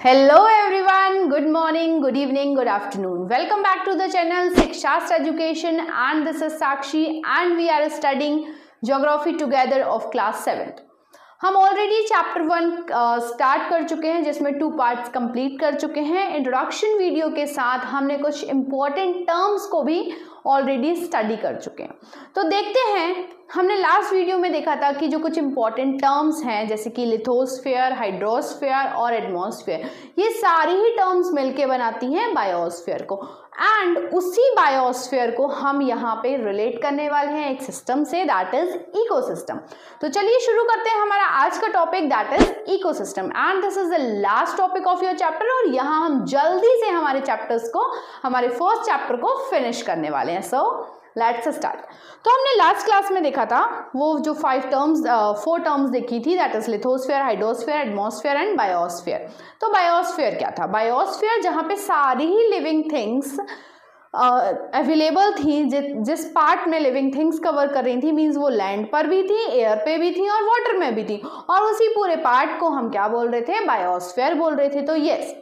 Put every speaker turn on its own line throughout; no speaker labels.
Hello everyone, good morning, good evening, good afternoon. Welcome back to the channel Shikshastra Education and this is Sakshi and we are studying Geography together of class 7th. हम already chapter 1 start कर चुके हैं जिसमें 2 parts complete कर चुके हैं। Introduction video के साथ हमने कुछ इंपॉर्टेंट टर्म्स को भी ऑलरेडी स्टडी कर चुके हैं। तो देखते हैं, हमने लास्ट वीडियो में देखा था कि जो कुछ इंपॉर्टेंट टर्म्स हैं जैसे कि लिथोस्फीयर, हाइड्रोस्फीयर और एटमॉस्फेयर, ये सारी ही टर्म्स मिलके बनाती हैं बायोस्फीयर को। एंड उसी बायोस्फीयर को हम यहाँ पे रिलेट करने वाले हैं एक सिस्टम से, दैट इज इकोसिस्टम। तो चलिए शुरू करते हैं हमारा आज का topic, that is ecosystem and this is the last topic of your chapter. और यहाँ हम जल्दी से हमारे चैप्टर्स को, हमारे फर्स्ट चैप्टर को फिनिश करने वाले हैं। So let's start. तो हमने लास्ट क्लास में देखा था वो जो 4 टर्म्स देखी थी, that is lithosphere, hydrosphere, atmosphere and biosphere. तो बायोस्फीयर क्या था? बायोस्फीयर जहाँ पे सारी ही लिविंग थिंग्स अवेलेबल थी, जिस पार्ट में लिविंग थिंग्स कवर कर रही थी, मीन्स वो लैंड पर भी थी, एयर पे भी थी और वाटर में भी थी, और उसी पूरे पार्ट को हम क्या बोल रहे थे? बायोस्फीयर बोल रहे थे। तो यस,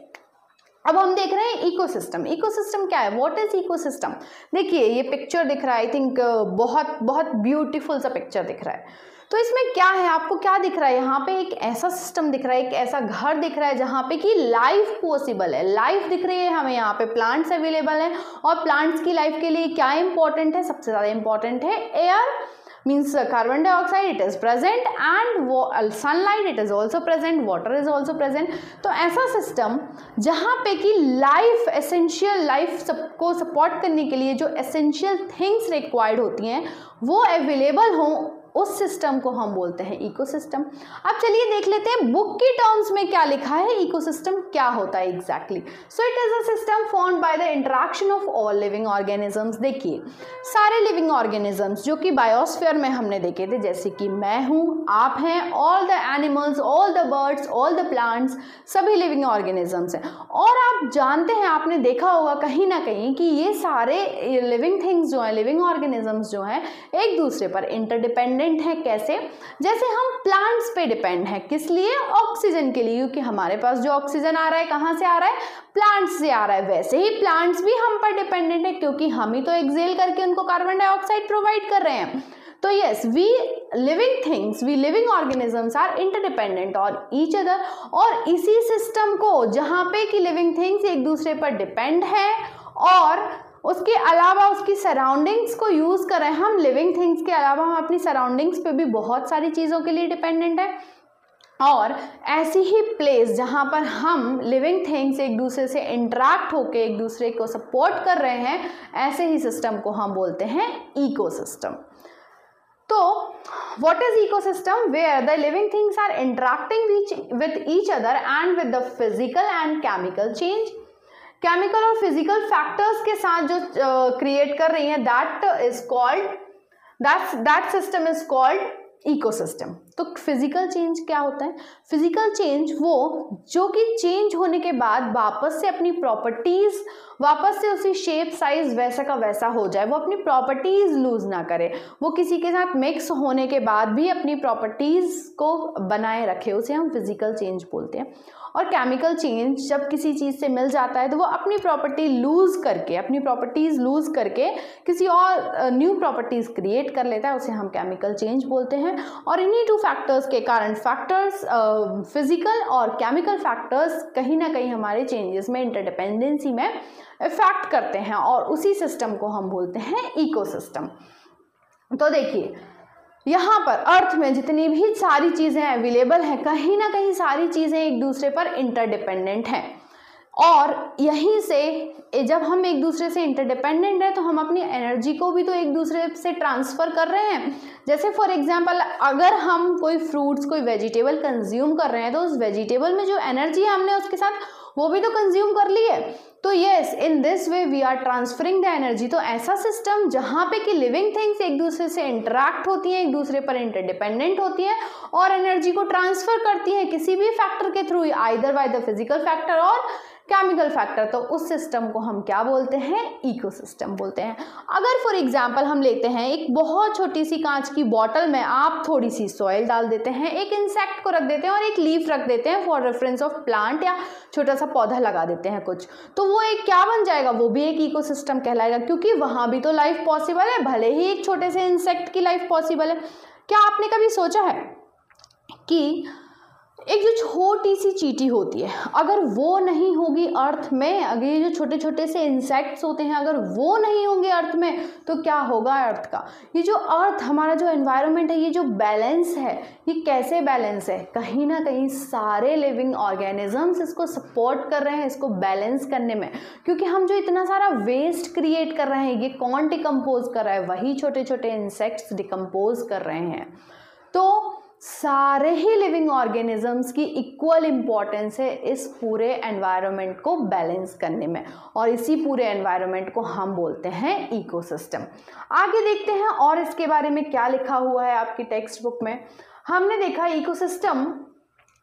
अब हम देख रहे हैं इकोसिस्टम। इकोसिस्टम क्या है? What is ecosystem? देखिए ये पिक्चर दिख रहा है, आई थिंक बहुत बहुत ब्यूटीफुल सा पिक्चर दिख रहा है। तो इसमें क्या है, आपको क्या दिख रहा है? यहाँ पे एक ऐसा सिस्टम दिख रहा है, एक ऐसा घर दिख रहा है जहाँ पे कि लाइफ पॉसिबल है, लाइफ दिख रही है हमें। यहाँ पे प्लांट्स अवेलेबल हैं और प्लांट्स की लाइफ के लिए क्या इंपॉर्टेंट है? सबसे ज़्यादा इंपॉर्टेंट है air, means carbon dioxide it is present and sunlight it is also present, water is also present। तो ऐसा सिस्टम जहाँ पे कि लाइफ, एसेंशियल लाइफ सबको सपोर्ट करने के लिए जो एसेंशियल थिंग्स रिक्वायर्ड होती हैं वो अवेलेबल हों, उस सिस्टम को हम बोलते हैं इकोसिस्टम। अब चलिए देख लेते हैं बुक की टर्म्स में क्या लिखा है, इकोसिस्टम क्या होता है exactly. So it is a system formed by the interaction of all living organisms. देखिए सारे लिविंग ऑर्गेनिजम्स जो कि बायोस्फीयर में हमने देखे थे, जैसे कि मैं हूँ, आप हैं, all the animals, all the birds, all the plants, सभी लिविंग ऑर्गेनिजम्स हैं। और आप जानते हैं, आपने देखा होगा कहीं ना कहीं कि ये सारे लिविंग थिंग्स जो हैं, लिविंग ऑर्गेनिजम्स जो हैं, एक दूसरे पर इंटरडिपेंडेंट है। कैसे? जैसे हम प्लांट्स पे डिपेंड है, किस लिए? ऑक्सीजन के लिए, क्योंकि हमारे पास जो ऑक्सीजन आ रहा है कहाँ से आ रहा है? प्लांट्स से आ रहा है। वैसे ही प्लांट्स भी हम पर डिपेंडेंट है क्योंकि हम ही तो एक्सेल करके उनको कार्बन डाइऑक्साइड प्रोवाइड कर रहे हैं। तो yes, we living organisms are interdependent और ईच अदर। और इसी सिस्टम को जहाँ पे कि लिविंग थिंग्स एक दूसरे पर डिपेंड है और उसके अलावा उसकी सराउंडिंग्स को यूज़ कर रहे हैं, हम लिविंग थिंग्स के अलावा हम अपनी सराउंडिंग्स पे भी बहुत सारी चीज़ों के लिए डिपेंडेंट है। और ऐसी ही प्लेस जहाँ पर हम लिविंग थिंग्स एक दूसरे से इंटरेक्ट होकर एक दूसरे को सपोर्ट कर रहे हैं, ऐसे ही सिस्टम को हम बोलते हैं इकोसिस्टम। तो what is ecosystem? Where the living things are interacting with each other and with the physical and chemical change। Chemical और फिजिकल फैक्टर्स के साथ जो क्रिएट कर रही हैं, that system is called ecosystem. तो फिजिकल चेंज क्या होता है? फिजिकल चेंज वो जो कि चेंज होने के बाद वापस से अपनी प्रॉपर्टीज, वापस से उसी शेप साइज वैसा का वैसा हो जाए, वो अपनी प्रॉपर्टीज लूज ना करे, वो किसी के साथ मिक्स होने के बाद भी अपनी प्रॉपर्टीज को बनाए रखे, उसे हम फिजिकल चेंज बोलते हैं। और केमिकल चेंज जब किसी चीज़ से मिल जाता है तो वो अपनी प्रॉपर्टीज लूज करके किसी और न्यू प्रॉपर्टीज क्रिएट कर लेता है, उसे हम केमिकल चेंज बोलते हैं। और इन्हीं 2 फैक्टर्स के कारण, फिजिकल और केमिकल फैक्टर्स कहीं ना कहीं हमारे चेंजेस में, इंटरडिपेंडेंसी में इफेक्ट करते हैं और उसी सिस्टम को हम बोलते हैं इकोसिस्टम। तो देखिए यहाँ पर अर्थ में जितनी भी सारी चीज़ें अवेलेबल हैं, कहीं ना कहीं सारी चीज़ें एक दूसरे पर इंटरडिपेंडेंट हैं। और यहीं से जब हम एक दूसरे से इंटरडिपेंडेंट हैं तो हम अपनी एनर्जी को भी तो एक दूसरे से ट्रांसफ़र कर रहे हैं। जैसे फॉर एग्जांपल, अगर हम कोई फ्रूट्स, कोई वेजिटेबल कंज्यूम कर रहे हैं तो उस वेजिटेबल में जो एनर्जी है हमने उसके साथ वो भी तो कंज्यूम कर ली है। तो yes, in this way we are transferring the energy. तो ऐसा सिस्टम जहाँ पे कि लिविंग थिंग्स एक दूसरे से इंटरेक्ट होती हैं, एक दूसरे पर इंटरडिपेंडेंट होती हैं और एनर्जी को ट्रांसफर करती हैं किसी भी फैक्टर के through, either by the physical factor और केमिकल फैक्टर, तो उस सिस्टम को हम क्या बोलते हैं? इकोसिस्टम बोलते हैं। अगर फॉर एग्जांपल हम लेते हैं एक बहुत छोटी सी कांच की बॉटल में आप थोड़ी सी सॉइल डाल देते हैं, एक इंसेक्ट को रख देते हैं और एक लीफ रख देते हैं फॉर रेफरेंस ऑफ प्लांट, या छोटा सा पौधा लगा देते हैं कुछ, तो वो एक क्या बन जाएगा? वो भी एक इकोसिस्टम कहलाएगा, क्योंकि वहां भी तो लाइफ पॉसिबल है, भले ही एक छोटे से इंसेक्ट की लाइफ पॉसिबल है। क्या आपने कभी सोचा है कि एक जो छोटी सी चींटी होती है, अगर वो नहीं होगी अर्थ में, अगर ये जो छोटे छोटे से इंसेक्ट्स होते हैं अगर वो नहीं होंगे अर्थ में, तो क्या होगा अर्थ का? ये जो अर्थ हमारा जो एनवायरनमेंट है, ये जो बैलेंस है, ये कैसे बैलेंस है? कहीं ना कहीं सारे लिविंग ऑर्गेनिजम्स इसको सपोर्ट कर रहे हैं, इसको बैलेंस करने में, क्योंकि हम जो इतना सारा वेस्ट क्रिएट कर रहे हैं, ये कौन डिकम्पोज कर रहा है? वही छोटे छोटे इंसेक्ट्स डिकम्पोज कर रहे हैं। तो सारे ही लिविंग ऑर्गेनिजम्स की इक्वल इम्पॉर्टेंस है इस पूरे एनवायरनमेंट को बैलेंस करने में, और इसी पूरे एनवायरनमेंट को हम बोलते हैं इकोसिस्टम। आगे देखते हैं और इसके बारे में क्या लिखा हुआ है आपकी टेक्स्ट बुक में। हमने देखा इकोसिस्टम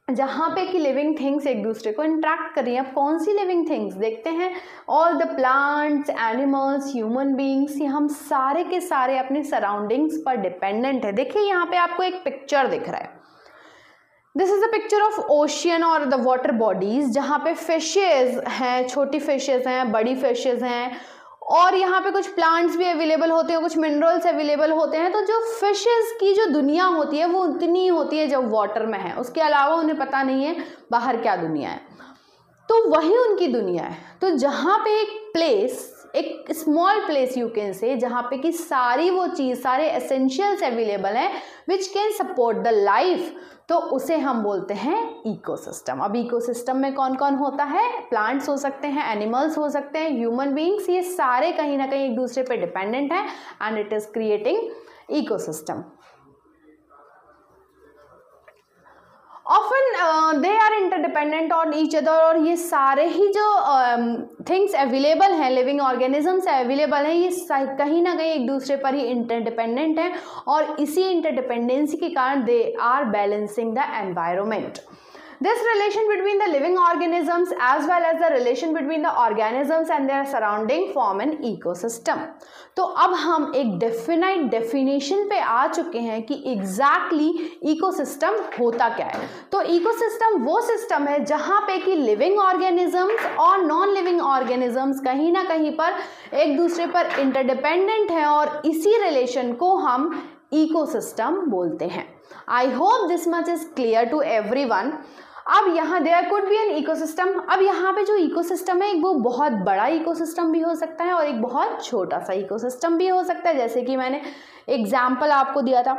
जहाँ पे कि लिविंग थिंग्स एक दूसरे को इंटरेक्ट कर रही हैं। अब कौन सी लिविंग थिंग्स देखते हैं? All the plants, animals, human beings, ये हम सारे के सारे अपने सराउंडिंग्स पर डिपेंडेंट है। देखिए यहाँ पे आपको एक पिक्चर दिख रहा है, this is a picture of ocean और द वाटर बॉडीज, जहाँ पे फिशेज हैं, छोटी फिशेज हैं, बड़ी फिशेज हैं, और यहाँ पे कुछ प्लांट्स भी अवेलेबल होते हैं, कुछ मिनरल्स अवेलेबल होते हैं। तो जो फिशेस की जो दुनिया होती है वो उतनी होती है जब वाटर में है, उसके अलावा उन्हें पता नहीं है बाहर क्या दुनिया है, तो वही उनकी दुनिया है। तो जहाँ पे एक प्लेस, एक small place you can say, जहाँ पे कि सारी वो चीज़, सारे एसेंशियल्स अवेलेबल हैं which can support the life, तो उसे हम बोलते हैं इकोसिस्टम। अब इकोसिस्टम में कौन कौन होता है? प्लांट्स हो सकते हैं, एनिमल्स हो सकते हैं, ह्यूमन बींग्स, ये सारे कहीं ना कहीं एक दूसरे पे डिपेंडेंट हैं and it is creating ecosystem. Often they are interdependent on each other, और ये सारे ही जो थिंग्स अवेलेबल हैं, लिविंग ऑर्गेनिजम्स अवेलेबल हैं, ये कहीं ना कहीं एक दूसरे पर ही इंटरडिपेंडेंट हैं, और इसी इंटरडिपेंडेंसी के कारण they are balancing the environment. This relation between the living organisms as well as the relation between the organisms and their surrounding form an ecosystem. तो अब हम एक डेफिनाइट डेफिनेशन पे आ चुके हैं कि एग्जैक्टली इकोसिस्टम होता क्या है। तो इकोसिस्टम वो सिस्टम है जहाँ पे कि लिविंग ऑर्गेनिजम्स और नॉन लिविंग ऑर्गेनिजम्स कहीं ना कहीं पर एक दूसरे पर इंटरडिपेंडेंट है, और इसी रिलेशन को हम इकोसिस्टम बोलते हैं। I hope this much is clear to everyone. अब यहाँ there could be an ecosystem. अब यहाँ पे जो इकोसिस्टम है वो बहुत बड़ा इकोसिस्टम भी हो सकता है और एक बहुत छोटा सा इकोसिस्टम भी हो सकता है। जैसे कि मैंने एग्जाम्पल आपको दिया था,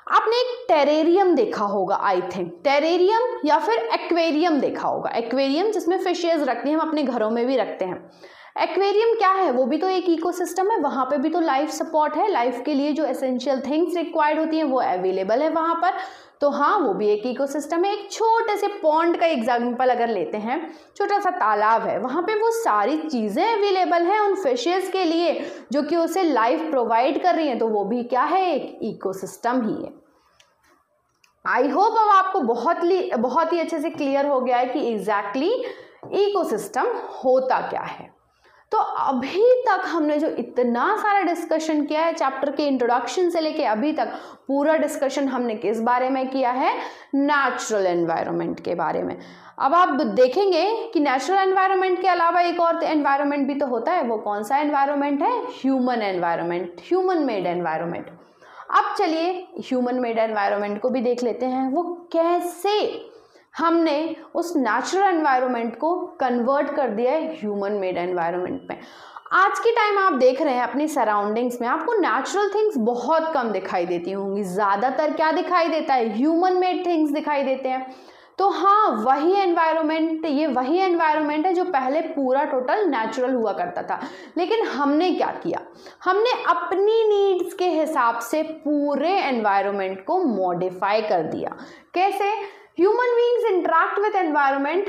आपने एक टेरेरियम देखा होगा, आई थिंक टेरेरियम या फिर एक्वेरियम देखा होगा। एक्वेरियम जिसमें फिशेज रखते हैं, हम अपने घरों में भी रखते हैं। एक्वेरियम क्या है? वो भी तो एक इकोसिस्टम है, वहाँ पे भी तो लाइफ सपोर्ट है, लाइफ के लिए जो एसेंशियल थिंग्स रिक्वायर्ड होती हैं वो अवेलेबल है वहाँ पर। तो हाँ, वो भी एक इकोसिस्टम है। एक छोटे से पॉन्ड का एग्जाम्पल अगर लेते हैं, छोटा सा तालाब है, वहाँ पे वो सारी चीज़ें अवेलेबल हैं उन फिशेज के लिए जो कि उसे लाइफ प्रोवाइड कर रही हैं, तो वो भी क्या है? एक इकोसिस्टम ही है। आई होप अब आपको बहुत ही अच्छे से क्लियर हो गया है कि एग्जैक्टली इकोसिस्टम होता क्या है। तो अभी तक हमने जो इतना सारा डिस्कशन किया है चैप्टर के इंट्रोडक्शन से लेके अभी तक, पूरा डिस्कशन हमने किस बारे में किया है? नेचुरल एनवायरनमेंट के बारे में। अब आप देखेंगे कि नेचुरल एनवायरनमेंट के अलावा एक और एनवायरनमेंट भी तो होता है। वो कौन सा एनवायरनमेंट है? Human environment, human made environment. अब चलिए ह्यूमन मेड एनवायरनमेंट को भी देख लेते हैं, वो कैसे हमने उस नेचुरल एनवायरनमेंट को कन्वर्ट कर दिया है ह्यूमन मेड एनवायरनमेंट में। आज के टाइम आप देख रहे हैं अपनी सराउंडिंग्स में आपको नेचुरल थिंग्स बहुत कम दिखाई देती होंगी। ज़्यादातर क्या दिखाई देता है? ह्यूमन मेड थिंग्स दिखाई देते हैं। तो हाँ, वही एनवायरनमेंट है जो पहले पूरा टोटल नेचुरल हुआ करता था। लेकिन हमने क्या किया? हमने अपनी नीड्स के हिसाब से पूरे एनवायरनमेंट को मॉडिफाई कर दिया। कैसे? Human beings interact with environment,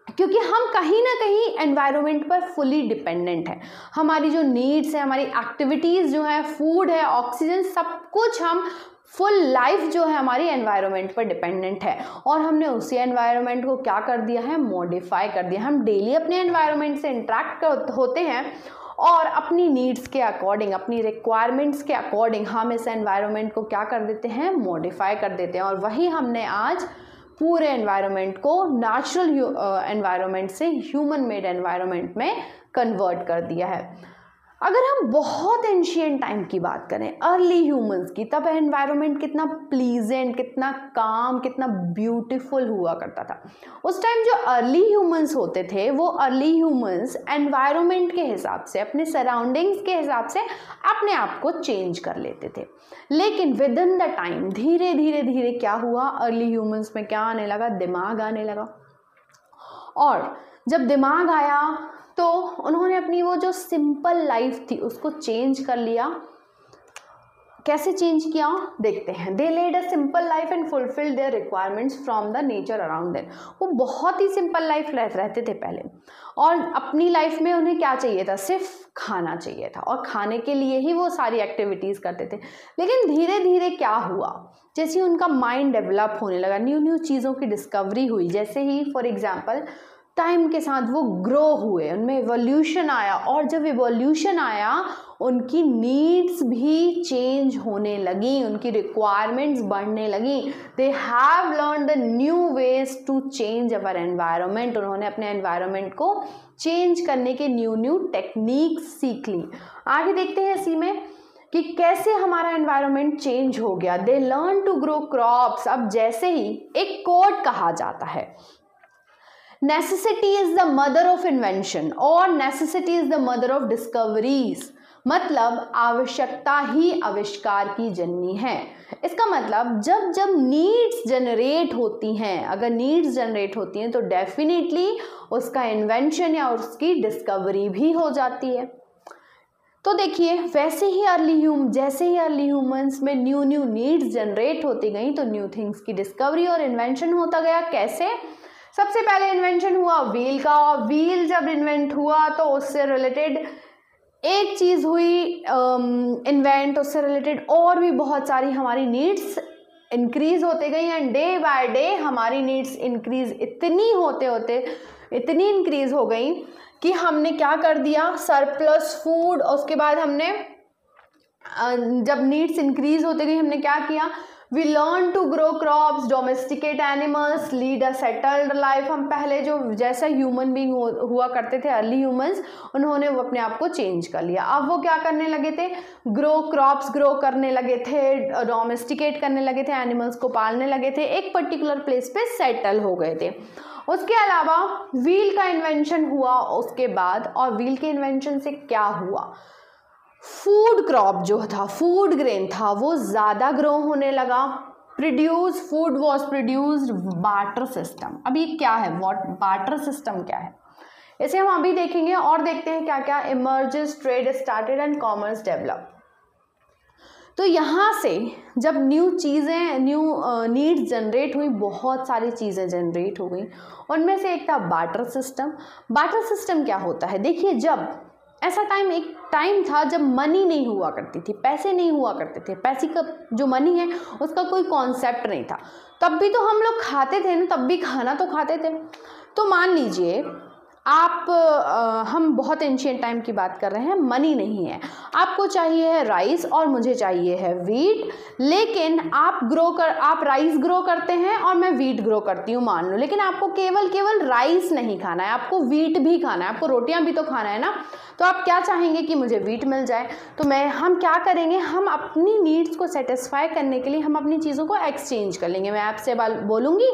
क्योंकि हम कहीं ना कहीं एनवायरनमेंट पर फुली डिपेंडेंट है। हमारी जो नीड्स है, हमारी एक्टिविटीज़ जो है, फूड है, ऑक्सीजन, सब कुछ हम फुल लाइफ जो है हमारी एनवायरनमेंट पर डिपेंडेंट है, और हमने उसी एनवायरनमेंट को क्या कर दिया है, मॉडिफाई कर दिया। हम डेली अपने एनवायरनमेंट से इंटरेक्ट होते हैं और अपनी नीड्स के अकॉर्डिंग, अपनी रिक्वायरमेंट्स के अकॉर्डिंग हम इस एनवायरनमेंट को क्या कर देते हैं, मॉडिफाई कर देते हैं। और वही हमने आज पूरे एनवायरनमेंट को नेचुरल एनवायरनमेंट से ह्यूमन मेड एनवायरनमेंट में कन्वर्ट कर दिया है। अगर हम बहुत एंशिएंट टाइम की बात करें, अर्ली ह्यूमंस की, तब एनवायरनमेंट कितना प्लीजेंट, कितना काम, कितना ब्यूटीफुल हुआ करता था। उस टाइम जो अर्ली ह्यूमंस होते थे, वो अर्ली ह्यूमंस एनवायरनमेंट के हिसाब से, अपने सराउंडिंग्स के हिसाब से अपने आप को चेंज कर लेते थे। लेकिन विद इन द टाइम धीरे धीरे धीरे क्या हुआ, अर्ली ह्यूमंस में क्या आने लगा, दिमाग आने लगा। और जब दिमाग आया तो उन्होंने अपनी वो जो सिंपल लाइफ थी उसको चेंज कर लिया। कैसे चेंज किया देखते हैं। They led a simple life and fulfil their requirements from the nature around them. वो बहुत ही सिंपल लाइफ रहते थे पहले, और अपनी लाइफ में उन्हें क्या चाहिए था, सिर्फ खाना चाहिए था, और खाने के लिए ही वो सारी एक्टिविटीज़ करते थे। लेकिन धीरे धीरे क्या हुआ, जैसे उनका माइंड डेवलप होने लगा, न्यू न्यू चीज़ों की डिस्कवरी हुई, जैसे ही फॉर एग्जाम्पल टाइम के साथ वो ग्रो हुए, उनमें इवोल्यूशन आया, और जब इवोल्यूशन आया उनकी नीड्स भी चेंज होने लगी, उनकी रिक्वायरमेंट्स बढ़ने लगी। They have learn the new ways to change our environment. उन्होंने अपने एनवायरनमेंट को चेंज करने के न्यू न्यू टेक्निक्स सीख ली। आगे देखते हैं इसी में कि कैसे हमारा एनवायरनमेंट चेंज हो गया। They learn to grow crops. अब जैसे ही एक कोट कहा जाता है, necessity is the mother of invention और necessity is the mother of discoveries. मतलब आवश्यकता ही आविष्कार की जननी है। इसका मतलब जब जब नीड्स जनरेट होती हैं, अगर नीड्स जनरेट होती हैं तो डेफिनेटली उसका इन्वेंशन या उसकी डिस्कवरी भी हो जाती है। तो देखिए, जैसे ही अर्ली ह्यूमंस में न्यू न्यू नीड्स जनरेट होती गई तो न्यू थिंग्स की डिस्कवरी और इन्वेंशन होता गया। कैसे? सबसे पहले इन्वेंशन हुआ व्हील का। व्हील जब इन्वेंट हुआ तो उससे रिलेटेड एक चीज़ हुई इन्वेंट, उससे रिलेटेड और भी बहुत सारी हमारी नीड्स इंक्रीज होते गई, एंड डे बाय डे हमारी नीड्स इंक्रीज इतनी इंक्रीज हो गई कि हमने क्या कर दिया, सरप्लस फूड। उसके बाद हमने जब नीड्स इंक्रीज होते गई हमने क्या किया, we learn to grow crops, domesticate animals, lead a settled life. हम पहले जो जैसा ह्यूमन बींग हुआ करते थे अर्ली ह्यूमंस, उन्होंने वो अपने आप को चेंज कर लिया। अब वो क्या करने लगे थे, क्रॉप्स ग्रो करने लगे थे, डोमेस्टिकेट करने लगे थे, एनिमल्स को पालने लगे थे, एक पर्टिकुलर प्लेस पे सेटल हो गए थे। उसके अलावा व्हील का इन्वेंशन हुआ उसके बाद, और व्हील के इन्वेंशन से क्या हुआ, फूड क्रॉप जो था, फूड ग्रेन था, वो ज़्यादा ग्रो होने लगा। Food was produced, barter system. अब ये क्या है, बार्टर सिस्टम क्या है, इसे हम अभी देखेंगे। और देखते हैं क्या क्या emerges, trade started and commerce develop. तो यहाँ से जब न्यू नीड्स जनरेट हुई, बहुत सारी चीज़ें जनरेट हो गई। उनमें से एक था बार्टर सिस्टम। बार्टर सिस्टम क्या होता है, देखिए, जब ऐसा एक टाइम था जब मनी नहीं हुआ करती थी, पैसे नहीं हुआ करते थे, पैसे का जो मनी है उसका कोई कॉन्सेप्ट नहीं था। तब भी तो हम लोग खाते थे ना, तब भी खाना तो खाते थे। तो मान लीजिए हम बहुत एंशिएंट टाइम की बात कर रहे हैं, मनी नहीं है, आपको चाहिए है राइस और मुझे चाहिए है वीट, लेकिन आप राइस ग्रो करते हैं और मैं वीट ग्रो करती हूँ मान लो, लेकिन आपको केवल राइस नहीं खाना है, आपको वीट भी खाना है, आपको रोटियां भी तो खाना है ना। तो आप क्या चाहेंगे कि मुझे वीट मिल जाए, तो हम क्या करेंगे, हम अपनी नीड्स को सेटिस्फाई करने के लिए हम अपनी चीज़ों को एक्सचेंज कर लेंगे। मैं आपसे बोलूँगी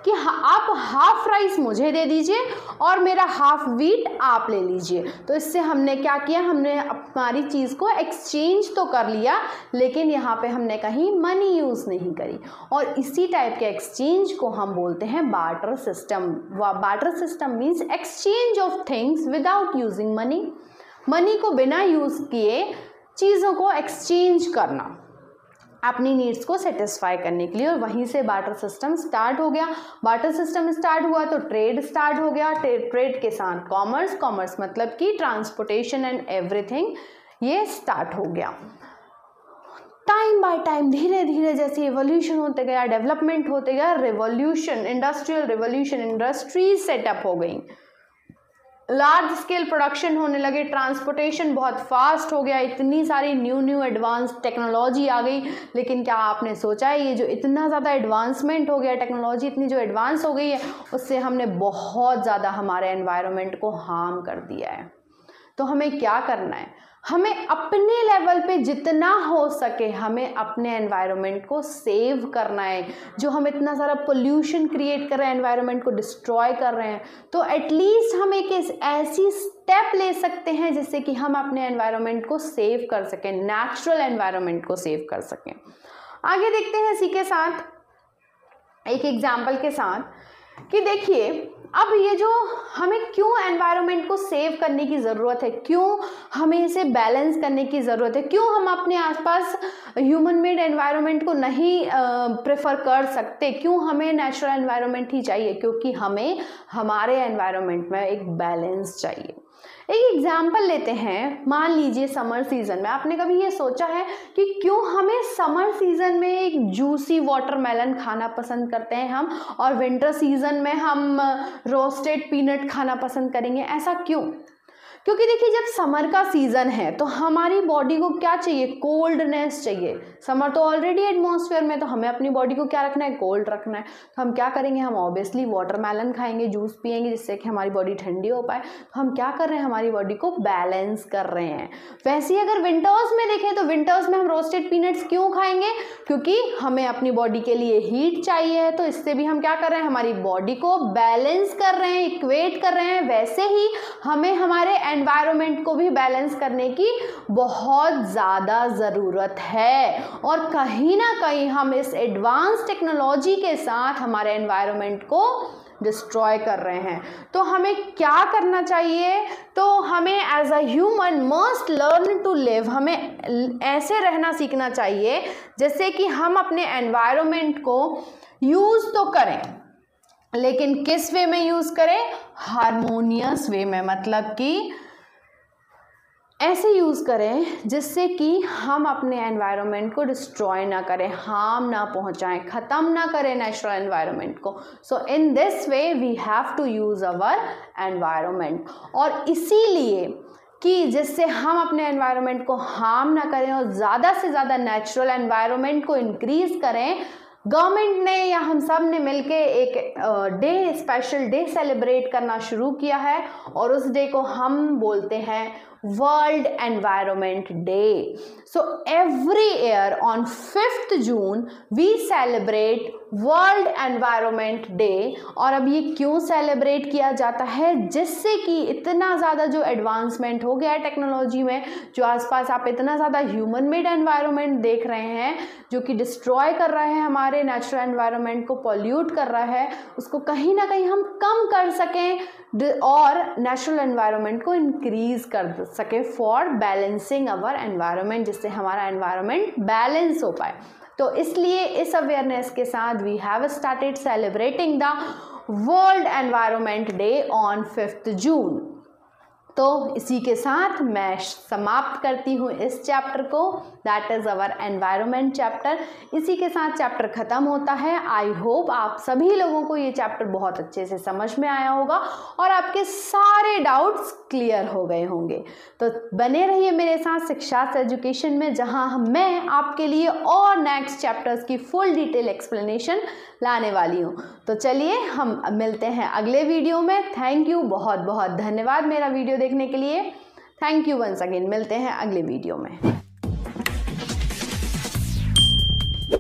कि आप हाफ राइस मुझे दे दीजिए और मेरा हाफ वीट आप ले लीजिए। तो इससे हमने क्या किया, हमने हमारी चीज़ को एक्सचेंज तो कर लिया, लेकिन यहाँ पे हमने कहीं मनी यूज़ नहीं करी। और इसी टाइप के एक्सचेंज को हम बोलते हैं barter system. Barter system means exchange of things without using money. Money को बिना यूज़ किए चीज़ों को एक्सचेंज करना अपनी नीड्स को सेटिस्फाई करने के लिए, और वहीं से बार्टर सिस्टम स्टार्ट हो गया। बार्टर सिस्टम स्टार्ट हुआ तो ट्रेड स्टार्ट हो गया, ट्रेड के साथ कॉमर्स मतलब कि ट्रांसपोर्टेशन एंड एवरीथिंग, ये स्टार्ट हो गया। टाइम बाय टाइम धीरे धीरे जैसे एवोल्यूशन होते गया, डेवलपमेंट होते गया, revolution, industrial revolution, industries setup हो गई, लार्ज स्केल प्रोडक्शन होने लगे, ट्रांसपोर्टेशन बहुत फास्ट हो गया, इतनी सारी न्यू एडवांस टेक्नोलॉजी आ गई। लेकिन क्या आपने सोचा है ये जो इतना ज़्यादा एडवांसमेंट हो गया, टेक्नोलॉजी इतनी जो एडवांस हो गई है, उससे हमने बहुत ज़्यादा हमारे एनवायरनमेंट को हार्म कर दिया है। तो हमें क्या करना है, हमें अपने लेवल पे जितना हो सके हमें अपने एनवायरनमेंट को सेव करना है। जो हम इतना सारा पोल्यूशन क्रिएट कर रहे हैं, एनवायरनमेंट को डिस्ट्रॉय कर रहे हैं, तो एटलीस्ट हम एक ऐसी स्टेप ले सकते हैं जिससे कि हम अपने एनवायरनमेंट को सेव कर सकें, नेचुरल एनवायरनमेंट को सेव कर सकें। आगे देखते हैं इसी के साथ एक एग्जाम्पल के साथ कि देखिए अब ये जो हमें क्यों एनवायरनमेंट को सेव करने की ज़रूरत है, क्यों हमें इसे बैलेंस करने की ज़रूरत है, क्यों हम अपने आसपास ह्यूमन मेड एनवायरनमेंट को नहीं प्रेफर कर सकते, क्यों हमें नेचुरल एनवायरनमेंट ही चाहिए, क्योंकि हमें हमारे एनवायरनमेंट में एक बैलेंस चाहिए। एक एग्जाम्पल लेते हैं, मान लीजिए समर सीजन में आपने कभी ये सोचा है कि क्यों हमें समर सीजन में एक जूसी वाटरमेलन खाना पसंद करते हैं हम, और विंटर सीजन में हम रोस्टेड पीनट खाना पसंद करेंगे, ऐसा क्यों? क्योंकि देखिए जब समर का सीज़न है तो हमारी बॉडी को क्या चाहिए, कोल्डनेस चाहिए। समर तो ऑलरेडी एटमॉस्फेयर में, तो हमें अपनी बॉडी को क्या रखना है, कोल्ड रखना है। तो हम क्या करेंगे, हम ऑब्वियसली वाटरमेलन खाएंगे, जूस पिएंगे जिससे कि हमारी बॉडी ठंडी हो पाए। तो हम क्या कर रहे हैं, हमारी बॉडी को बैलेंस कर रहे हैं। वैसे ही अगर विंटर्स में देखें तो विंटर्स में हम रोस्टेड पीनट्स क्यों खाएंगे, क्योंकि हमें अपनी बॉडी के लिए हीट चाहिए है। तो इससे भी हम क्या कर रहे हैं, हमारी बॉडी को बैलेंस कर रहे हैं, इक्वेट कर रहे हैं। वैसे ही हमें हमारे एनवायरनमेंट को भी बैलेंस करने की बहुत ज़्यादा ज़रूरत है, और कहीं ना कहीं हम इस एडवांस टेक्नोलॉजी के साथ हमारे एनवायरनमेंट को डिस्ट्रॉय कर रहे हैं। तो हमें क्या करना चाहिए, तो हमें as a human must learn to live, हमें ऐसे रहना सीखना चाहिए जैसे कि हम अपने एनवायरनमेंट को यूज़ तो करें, लेकिन किस वे में यूज़ करें, हारमोनियस वे में, मतलब कि ऐसे यूज़ करें जिससे कि हम अपने एनवायरनमेंट को डिस्ट्रॉय ना करें, हार्म ना पहुंचाएं, ख़त्म ना करें नेचुरल एनवायरनमेंट को। So in this way we have to use our environment. और इसीलिए कि जिससे हम अपने एनवायरनमेंट को हार्म ना करें और ज़्यादा से ज़्यादा नेचुरल एनवायरनमेंट को इंक्रीज़ करें, गवर्नमेंट ने या हम सब ने मिलके एक डे, स्पेशल डे सेलिब्रेट करना शुरू किया है, और उस डे को हम बोलते हैं world environment day. So every year on 5th June we celebrate world environment day. और अब ये क्यों सेलिब्रेट किया जाता है, जिससे कि इतना ज़्यादा जो एडवांसमेंट हो गया है टेक्नोलॉजी में, जो आसपास आप इतना ज़्यादा ह्यूमन मेड एनवायरनमेंट देख रहे हैं जो कि डिस्ट्रॉय कर रहा है हमारे नेचुरल एनवायरनमेंट को, पॉल्यूट कर रहा है, उसको कहीं ना कहीं हम कम कर सकें और नेचुरल एनवायरनमेंट को इंक्रीज कर सके फॉर बैलेंसिंग अवर एनवायरनमेंट, जिससे हमारा एनवायरनमेंट बैलेंस हो पाए। तो इसलिए इस अवेयरनेस के साथ we have started celebrating the world environment day on 5th June. तो इसी के साथ मैं समाप्त करती हूँ इस चैप्टर को, that is our environment chapter. इसी के साथ चैप्टर ख़त्म होता है। आई होप आप सभी लोगों को ये चैप्टर बहुत अच्छे से समझ में आया होगा और आपके सारे डाउट्स क्लियर हो गए होंगे। तो बने रहिए मेरे साथ शिक्षास्त्र एजुकेशन में, जहाँ मैं आपके लिए और नेक्स्ट चैप्टर्स की फुल डिटेल एक्सप्लेनेशन लाने वाली हूँ। तो चलिए हम मिलते हैं अगले वीडियो में। थैंक यू, बहुत बहुत धन्यवाद मेरा वीडियो देखने के लिए। Thank you once again. मिलते हैं अगले वीडियो में।